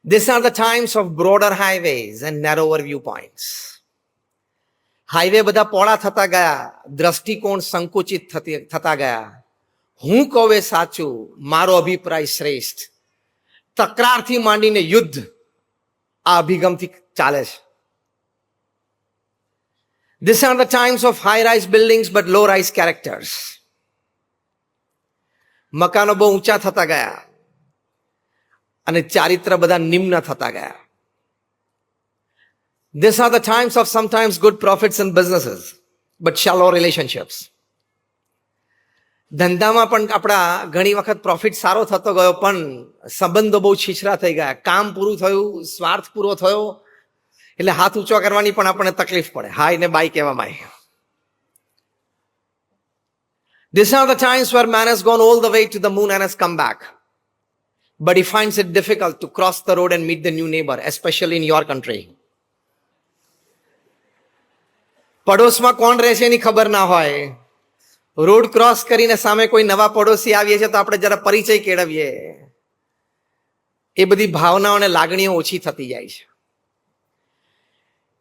These are the times of broader highways and narrower viewpoints. Highway બધા પોળા થતા ગયા, દ્રષ્ટિકોણ સંકુચિત થતા ગયા. હું કહું એ સાચું, મારો અભિપ્રાય શ્રેષ્ઠ. તકરારથી માંડીને યુદ્ધ આ અભિગમથી ચાલે છે. These are the times of high-rise buildings but low-rise characters. મકાનો બહુ ઊંચા થતા ગયા અને ચારિત્ર બધા નિમ્ન થતા ગયા. These are the times of sometimes good profits in businesses but shallow relationships. ધંધામાં પણ આપણા ઘણી વખત પ્રોફિટ સારો થતો ગયો પણ સંબંધો બહુ છીછરા થઈ ગયા. કામ પૂરું થયું, સ્વાર્થ પૂરો થયો એટલે હાથ ઊંચો કરવાની પણ આપણને તકલીફ પડે. હાય ને બાય કહેવામાં. These are the times where man has gone all the way to the moon and has come back. But he finds it difficult to cross the road and meet the new neighbor, especially in your country. પડોશમાં કોણ રહે છે એની ખબર ના હોય. Road cross કરીને સામે કોઈ નવા પડોશી આવીએ છે તો આપણે જરા પરિચય કેળવીએ. એ બધી ભાવનાઓ અને લાગણીઓ ઓછી થતી જાય છે.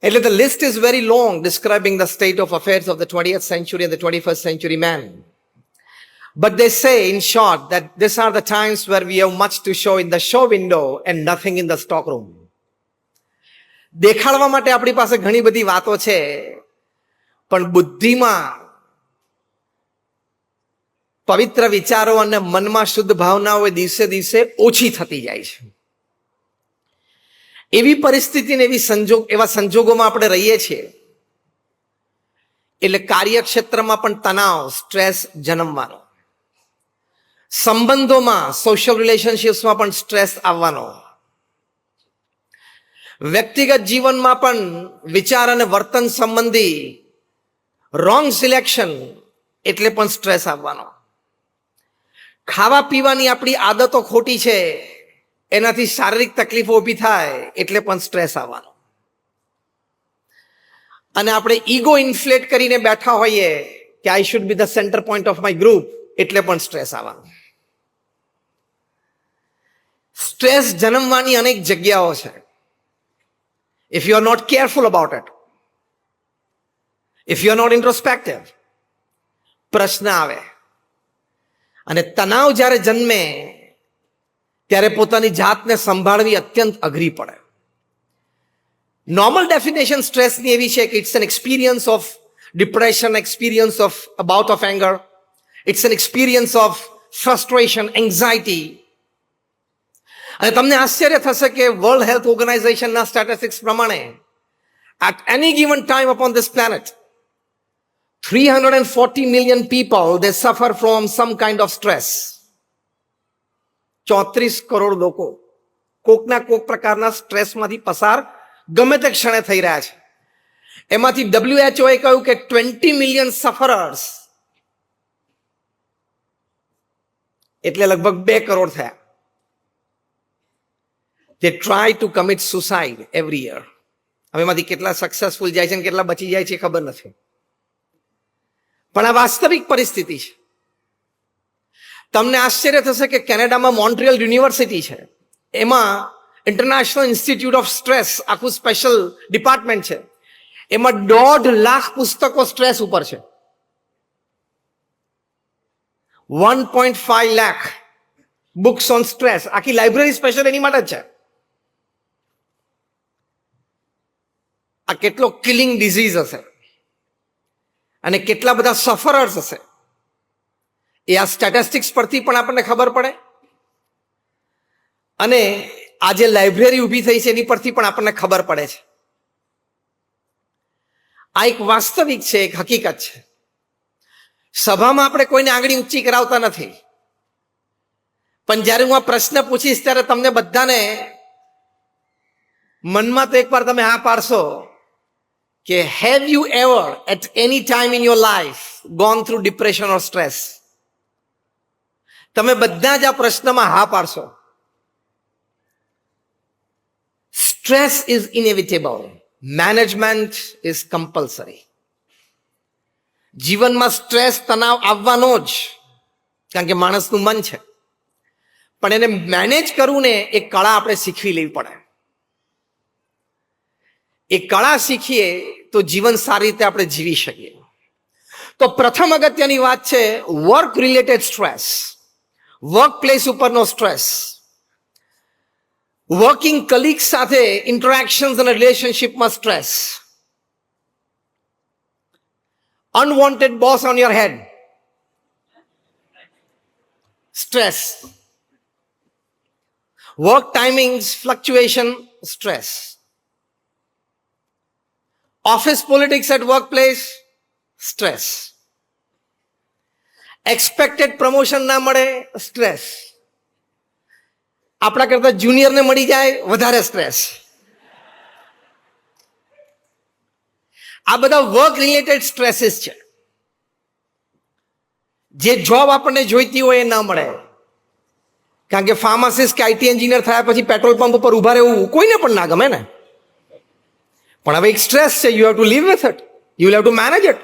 એટલે the list is very long describing the state of affairs of the 20th century and the 21st century man. But they say, in short, that these are the times where we have much to show in the show window and nothing in the stock room. દેખાડવા માટે આપણી પાસે ઘણી બધી વાતો છે, પણ બુદ્ધિમાં પવિત્ર વિચારો અને મનમાં શુદ્ધ ભાવનાઓ દિવસે દિવસે ઓછી થતી જાય છે. એવી પરિસ્થિતિ ને એવા સંજોગોમાં આપણે રહીએ છીએ એટલે કાર્યક્ષેત્રમાં પણ તણાવ, સ્ટ્રેસ જન્મવાનો, સંબંધોમાં, સોશિયલ રિલેશનશિપ્સમાં પણ સ્ટ્રેસ આવવાનો, વ્યક્તિગત જીવનમાં પણ વિચાર અને વર્તન સંબંધી રોંગ સિલેક્શન એટલે પણ સ્ટ્રેસ આવવાનો. ખાવા પીવાની આપણી આદતો ખોટી છે એનાથી શારીરિક તકલીફો ઊભી થાય એટલે પણ સ્ટ્રેસ આવવાનો. અને આપણે ઈગો ઇન્ફ્લેટ કરીને બેઠા હોઈએ કે I should be the centre point of my group એટલે પણ સ્ટ્રેસ આવવાનો. સ્ટ્રેસ જન્મવાની અનેક જગ્યાઓ છે. If you are not careful about it, if you are not introspective, પ્રશ્ન આવે. અને તણાવ જ્યારે જન્મે ત્યારે પોતાની જાતને સંભાળવી અત્યંત અઘરી પડે. નોર્મલ ડેફિનેશન સ્ટ્રેસની એવી છે કે it's an experience of depression, experience of a bout of anger, it's an experience of frustration, anxiety. અને તમને આશ્ચર્ય થશે કે વર્લ્ડ હેલ્થ ઓર્ગેનાઇઝેશનના સ્ટેટિસ્ટિક્સ પ્રમાણે at any given time upon this planet 340 million people, they suffer from some kind of stress. 34 crore લોકો કોકના કોક પ્રકારના સ્ટ્રેસમાંથી પસાર ગમે તે ક્ષણે થઈ રહ્યા છે. એમાંથી WHO એ કહ્યું કે 20 million sufferers એટલે લગભગ 2 કરોડ થયા. They try to commit suicide every year. હવે એમાંથી કેટલા સક્સેસફુલ જાય છે અને કેટલા બચી જાય છે ખબર નથી, પણ આ વાસ્તવિક પરિસ્થિતિ છે. તમને આશ્ચર્ય થશે કે કેનેડામાં મોન્ટ્રિયલ યુનિવર્સિટી છે, એમાં ઇન્ટરનેશનલ ઇન્સ્ટિટ્યૂટ ઓફ સ્ટ્રેસ આખું સ્પેશિયલ ડિપાર્ટમેન્ટ છે. એમાં 1.5 લાખ પુસ્તકો સ્ટ્રેસ ઉપર છે. 1.5 લાખ બુક્સ ઓન સ્ટ્રેસ. આખી લાઇબ્રેરી સ્પેશિયલ એની માટે જ છે. આ કેટલો કિલિંગ ડિઝીઝ હશે અને કેટલા બધા સફરર્સ હશે એ આ સ્ટેટિસ્ટિક્સ પરથી પણ આપણને ખબર પડે. અને આ જે લાઇબ્રેરી ઊભી થઈ છે એની પરથી પણ આપણને ખબર પડે છે. આ એક વાસ્તવિક છે, એક હકીકત છે. સભામાં આપણે કોઈને આંગળી ઊંચી કરાવતા નથી, પણ જ્યારે હું આ પ્રશ્ન પૂછીશ ત્યારે તમને બધાને મનમાં તો એકવાર તમે હા પાડશો કે have you ever at any time in your life gone through depression or stress? તમે બધા જ આ પ્રશ્નમાં હા પાડશો. Stress is inevitable. Management is compulsory. જીવનમાં સ્ટ્રેસ, તણાવ આવવાનો જ, કારણ કે માણસનું મન છે. પણ એને મેનેજ કરવું ને એ કળા આપણે શીખવી લેવી પડે. એ કળા શીખીએ તો જીવન સારી રીતે આપણે જીવી શકીએ. તો પ્રથમ અગત્યની વાત છે work related stress, work place ઉપરનો સ્ટ્રેસ, વર્કિંગ કલીગ સાથે ઇન્ટરેક્શન્સ અને રિલેશનશિપમાં stress, unwanted boss on your head, stress, work timings fluctuation, stress, office politics at work place, stress, expected promotion ના મળે, સ્ટ્રેસ, આપણા કરતા જુનિયરને મળી જાય વધારે સ્ટ્રેસ. આ બધા વર્ક રિલેટેડ સ્ટ્રેસીસ છે. જે જોબ આપણને જોઈતી હોય એ ના મળે, કારણ કે ફાર્માસિસ્ટ કે આઈટી એન્જિનિયર થયા પછી પેટ્રોલ પંપ ઉપર ઉભા રહેવું કોઈને પણ ના ગમે ને. પણ હવે એક સ્ટ્રેસ છે, you have to live with it, you will have to manage it.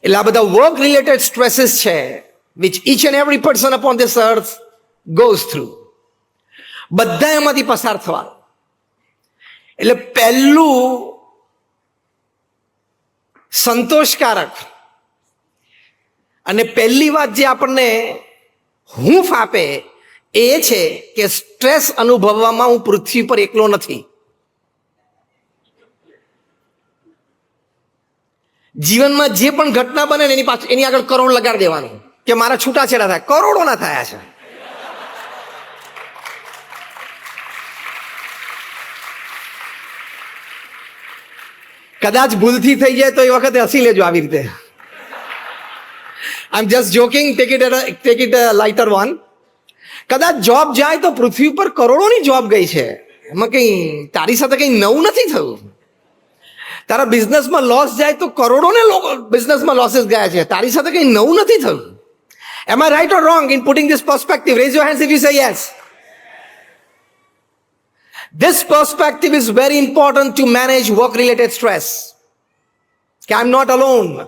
એટલે આ બધા વર્ક રિલેટેડ સ્ટ્રેસીસ છે which each and every person upon this earth goes through. બધા એમાંથી પસાર થવા. એટલે પહેલું સંતોષકારક અને પહેલી વાત જે આપણને હૂંફ આપે એ છે કે સ્ટ્રેસ અનુભવવામાં હું પૃથ્વી પર એકલો નથી. જીવનમાં જે પણ ઘટના બને ને એની આગળ કરોડ લગાડી દેવાનું કે મારા છૂટાછેડા થાય. કરોડોના થયા છે. કદાચ ભૂલથી થઈ જાય તો એ વખતે હસી લેજો આવી રીતે. I am just joking, take it lighter one. કદાચ જોબ જાય તો પૃથ્વી પર કરોડોની જોબ ગઈ છે, એમાં કઈ તારી સાથે કઈ નવું નથી થયું. તારા બિઝનેસમાં લોસ જાય તો કરોડોને બિઝનેસમાં લોસીસ ગયા છે, તારી સાથે કઈ નવું નથી થયું. Am I right or wrong in putting this perspective? Raise your hands if you say yes. This perspective is very important to manage work-related stress. I'm not alone.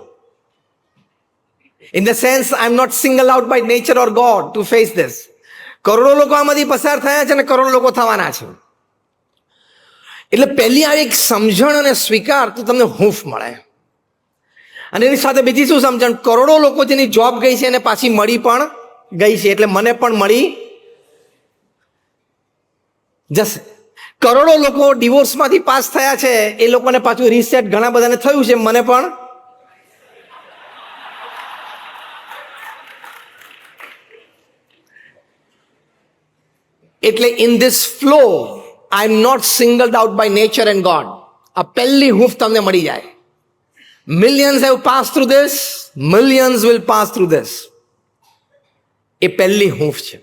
In the sense, I'm not singled out by nature or God to face this. કરોડો લોકો આમાંથી પસાર થયા છે અને કરોડો લોકો થવાના છે. એટલે પહેલી આ એક સમજણ અને સ્વીકાર તો તમને હૂંફ મળે. અને એની સાથે બીજી શું સમજણ, કરોડો લોકો જેની જોબ ગઈ છે એને પાછી મળી પણ ગઈ છે, એટલે મને પણ મળી જશે. કરોડો લોકો ડિવોર્સમાંથી પાસ થયા છે, એ લોકોને પાછું રીસેટ ઘણા બધાને થયું છે, મને પણ. એટલે in this flow I am not singled out by nature and God. આ પહેલી હૂંફ તમને મળી જાય. Millions have passed through this, millions will pass through this. એ પહેલી હૂંફ છે.